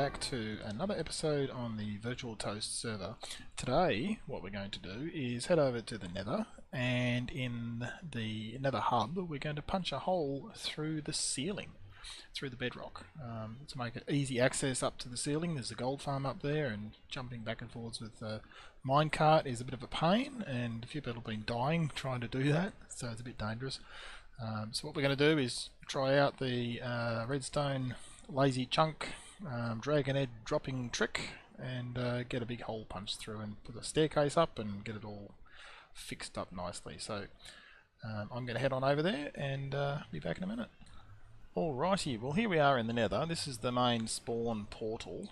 back to another episode on the Virtual Toast server. Today, what we're going to do is head over to the nether, and in the nether hub, we're going to punch a hole through the ceiling, through the bedrock, to make it easy access up to the ceiling. There's a gold farm up there, and jumping back and forwards with the minecart is a bit of a pain, and a few people have been dying trying to do that, so it's a bit dangerous. So what we're going to do is try out the redstone lazy chunk dragon egg dropping trick and get a big hole punched through and put a staircase up and get it all fixed up nicely. So I'm going to head on over there and be back in a minute. Alrighty, well here we are in the nether. This is the main spawn portal.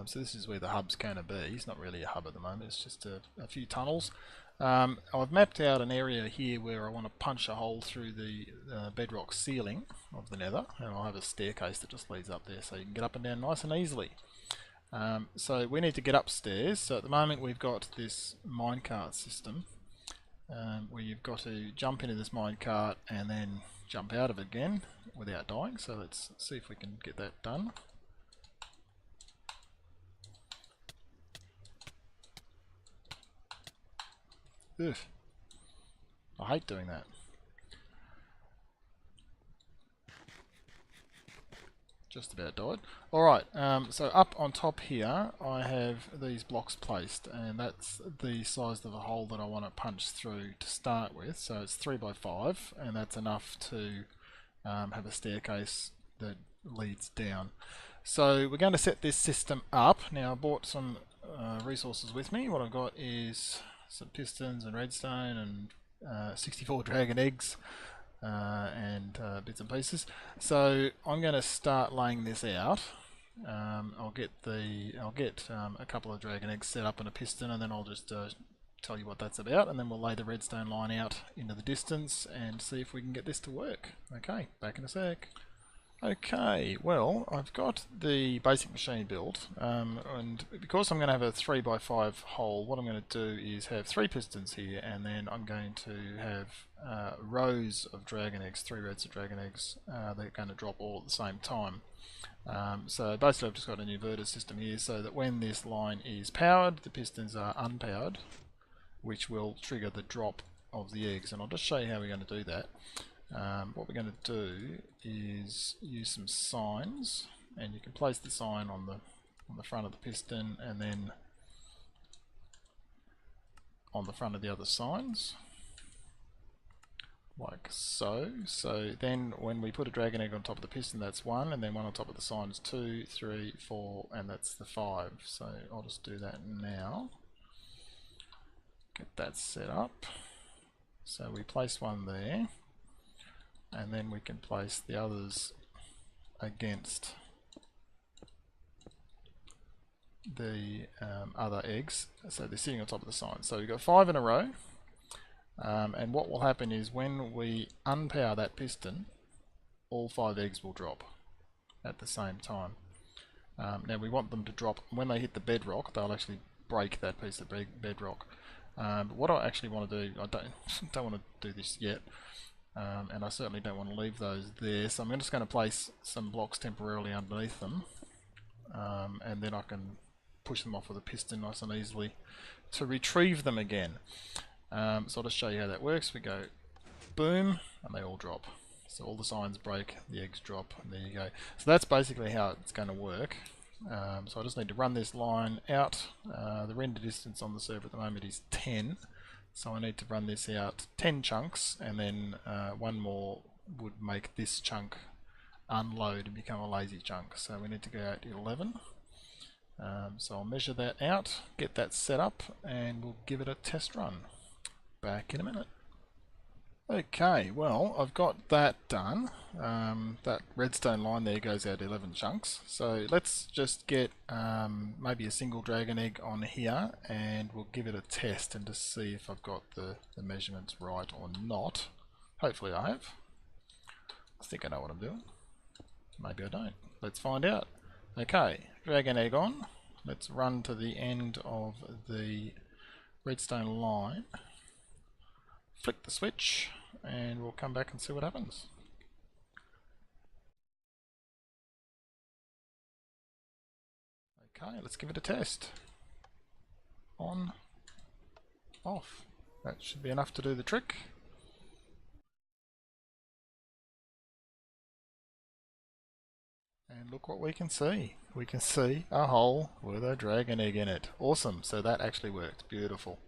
So this is where the hub's going to be. It's not really a hub at the moment, it's just a few tunnels. I've mapped out an area here where I want to punch a hole through the bedrock ceiling of the nether, and I'll have a staircase that just leads up there so you can get up and down nice and easily. So we need to get upstairs. So at the moment we've got this minecart system where you've got to jump into this minecart and then jump out of it again without dying. So let's see if we can get that done. Ugh. I hate doing that. Just about died. Alright, so up on top here I have these blocks placed, and that's the size of the hole that I want to punch through to start with. So it's 3 by 5, and that's enough to have a staircase that leads down. So we're going to set this system up. Now I bought some resources with me. What I've got is some pistons and redstone and 64 dragon eggs and bits and pieces. So I'm going to start laying this out. I'll get a couple of dragon eggs set up in a piston, and then I'll just tell you what that's about, and then we'll lay the redstone line out into the distance and see if we can get this to work. Okay, back in a sec. Okay, well, I've got the basic machine built, and because I'm going to have a 3 by 5 hole, what I'm going to do is have 3 pistons here, and then I'm going to have rows of dragon eggs, 3 rows of dragon eggs. They're going to drop all at the same time. So basically I've just got an inverter system here so that when this line is powered, the pistons are unpowered, which will trigger the drop of the eggs, and I'll just show you how we're going to do that. What we're going to do is use some signs, and you can place the sign on the front of the piston and then on the front of the other signs, like so. So then when we put a dragon egg on top of the piston, that's 1, and then 1 on top of the sign is 2, 3, 4, and that's the 5. So I'll just do that now. Get that set up. So we place 1 there, and then we can place the others against the other eggs, so they're sitting on top of the sign. So we've got 5 in a row, and what will happen is when we unpower that piston, all 5 eggs will drop at the same time. Now we want them to drop when they hit the bedrock. They'll actually break that piece of bedrock. But what I actually want to do, I don't want to do this yet. And I certainly don't want to leave those there, so I'm just going to place some blocks temporarily underneath them, and then I can push them off with a piston nice and easily to retrieve them again. So I'll just show you how that works. We go boom, and they all drop. So all the signs break, the eggs drop, and there you go. So that's basically how it's going to work. So I just need to run this line out. The render distance on the server at the moment is 10. So I need to run this out 10 chunks, and then 1 more would make this chunk unload and become a lazy chunk. So we need to go out 11. So I'll measure that out, get that set up, and we'll give it a test run. Back in a minute. Okay, well I've got that done. That redstone line there goes out 11 chunks. So let's just get maybe a single dragon egg on here, and we'll give it a test and just see if I've got the measurements right or not. Hopefully I have. I think I know what I'm doing. Maybe I don't. Let's find out. Okay, dragon egg on. Let's run to the end of the redstone line. Flick the switch, and we'll come back and see what happens. Okay, let's give it a test. On, off. That should be enough to do the trick. And look what we can see. We can see a hole with a dragon egg in it. Awesome. So that actually worked. Beautiful.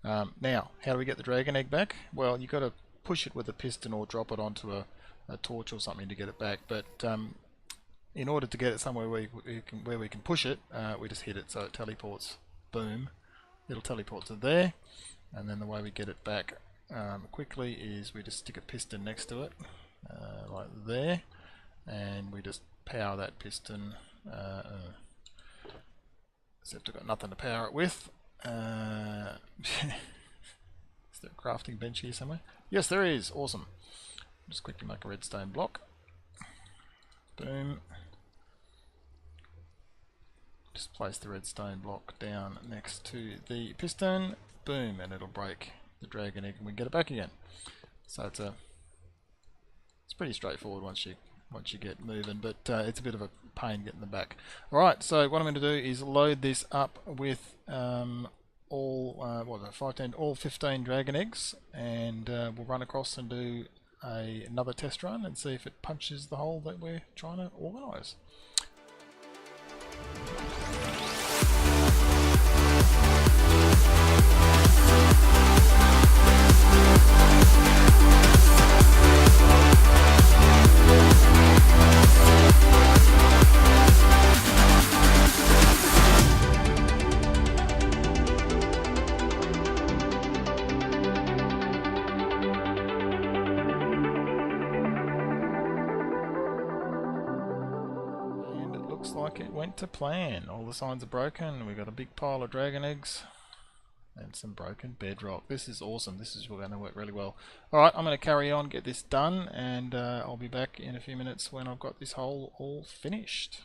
Now, how do we get the dragon egg back? Well, you've got to push it with a piston or drop it onto a torch or something to get it back. But in order to get it somewhere where we can push it, we just hit it so it teleports. Boom. It'll teleport to there. And then the way we get it back quickly is we just stick a piston next to it, like there. And we just power that piston, except I've got nothing to power it with. Is there a crafting bench here somewhere? Yes, there is. Awesome. Just quickly make a redstone block. Boom. Just place the redstone block down next to the piston. Boom, and it'll break the dragon egg and we can get it back again. So it's pretty straightforward once you get moving, but it's a bit of a pain getting them back. Alright, so what I'm going to do is load this up with all 15 dragon eggs, and we'll run across and do another test run and see if it punches the hole that we're trying to organise. Like it went to plan. All the signs are broken. We've got a big pile of dragon eggs and some broken bedrock. This is awesome. This is going to work really well. Alright, I'm going to carry on, get this done, and I'll be back in a few minutes when I've got this hole all finished.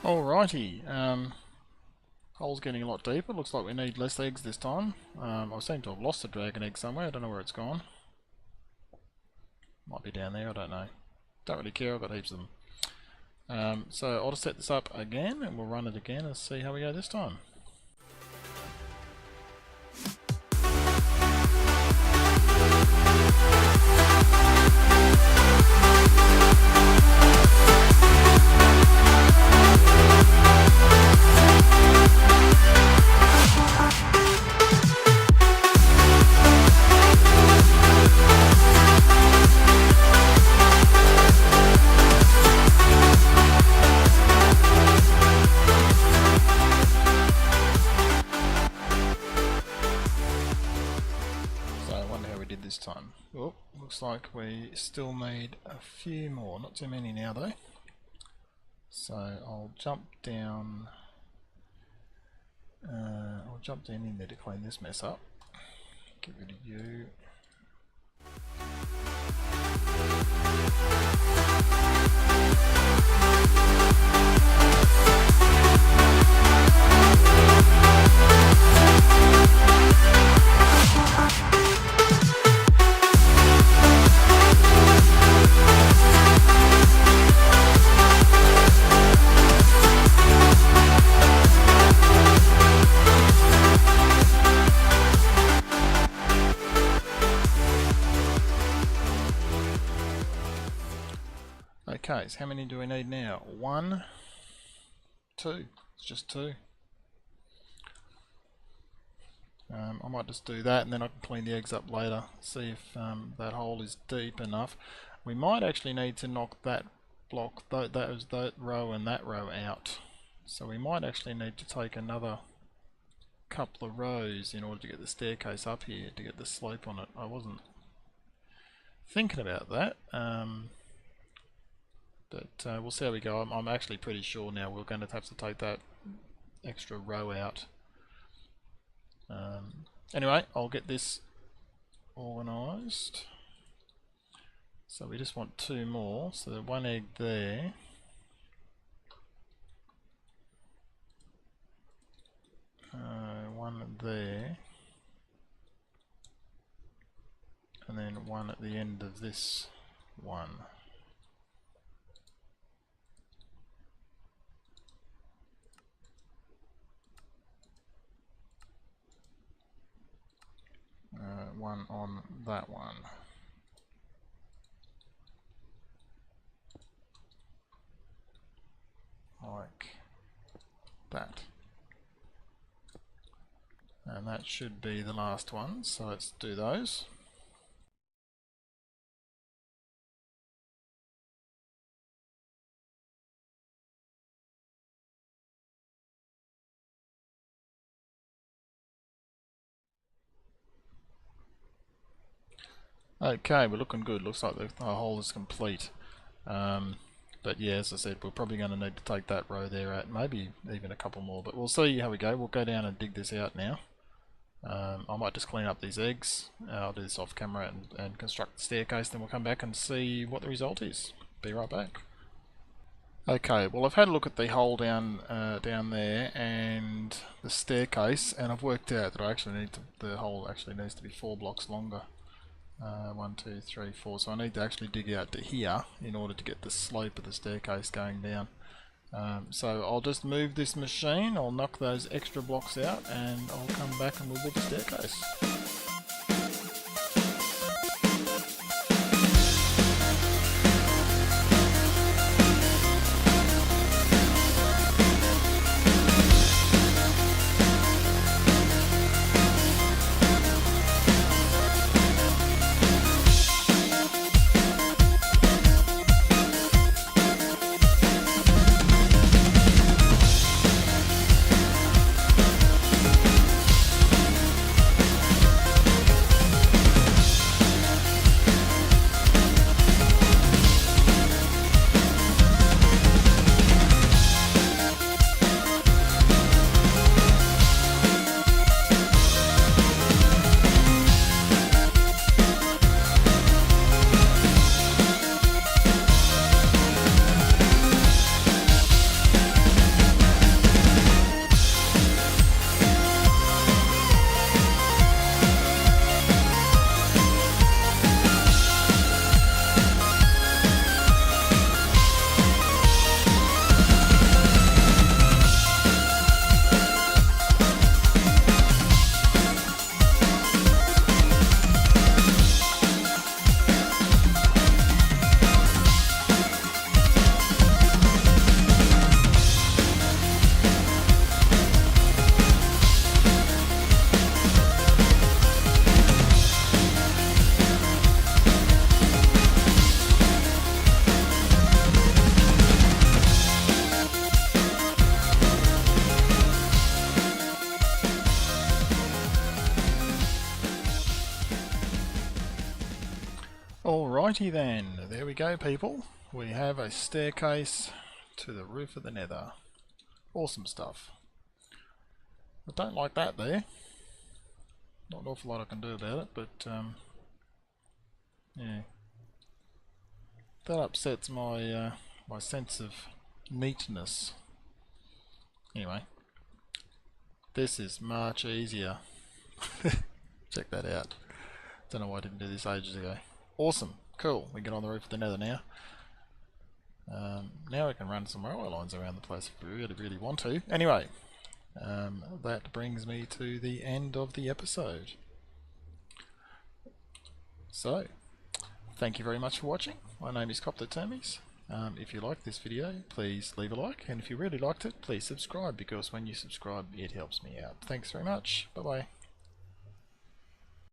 Alrighty, hole's getting a lot deeper. Looks like we need less eggs this time. I seem to have lost a dragon egg somewhere. I don't know where it's gone. Might be down there, I don't know. Don't really care, I've got heaps of them. So I'll just set this up again and we'll run it again and see how we go this time. looks like we still need a few more, not too many now though. So I'll jump down in there to clean this mess up. Get rid of you. Okay, so how many do we need now? 1, 2. It's just 2. I might just do that and then I can clean the eggs up later, see if that hole is deep enough. We might actually need to knock that block, that row and that row out. So we might actually need to take another couple of rows in order to get the staircase up here, to get the slope on it. I wasn't thinking about that. But we'll see how we go. I'm actually pretty sure now we're going to have to take that extra row out. Anyway, I'll get this organised. So we just want 2 more. So 1 egg there. One there. And then 1 at the end of this one. One on that one. Like that. And that should be the last one, so let's do those. Okay, we're looking good. Looks like the hole is complete. But yeah, as I said, we're probably going to need to take that row there out, maybe even a couple more, but we'll see how we go. We'll go down and dig this out now. I might just clean up these eggs. I'll do this off camera and construct the staircase, then we'll come back and see what the result is. Be right back. Okay, well I've had a look at the hole down there and the staircase, and I've worked out that I actually need to, the hole actually needs to be 4 blocks longer. 1, 2, 3, 4. So I need to actually dig out to here in order to get the slope of the staircase going down. So I'll just move this machine, I'll knock those extra blocks out, and I'll come back and we'll build the staircase. Alrighty then, there we go people. We have a staircase to the roof of the nether. Awesome stuff. I don't like that there. Not an awful lot I can do about it, but yeah. That upsets my my sense of neatness. Anyway, this is much easier. Check that out. Don't know why I didn't do this ages ago. Awesome, cool. We get on the roof of the nether now. Now we can run some railway lines around the place if we really want to. Anyway, that brings me to the end of the episode. So, thank you very much for watching. My name is Coptotermes. If you liked this video, please leave a like, and if you really liked it, please subscribe, because when you subscribe, it helps me out. Thanks very much. Bye bye.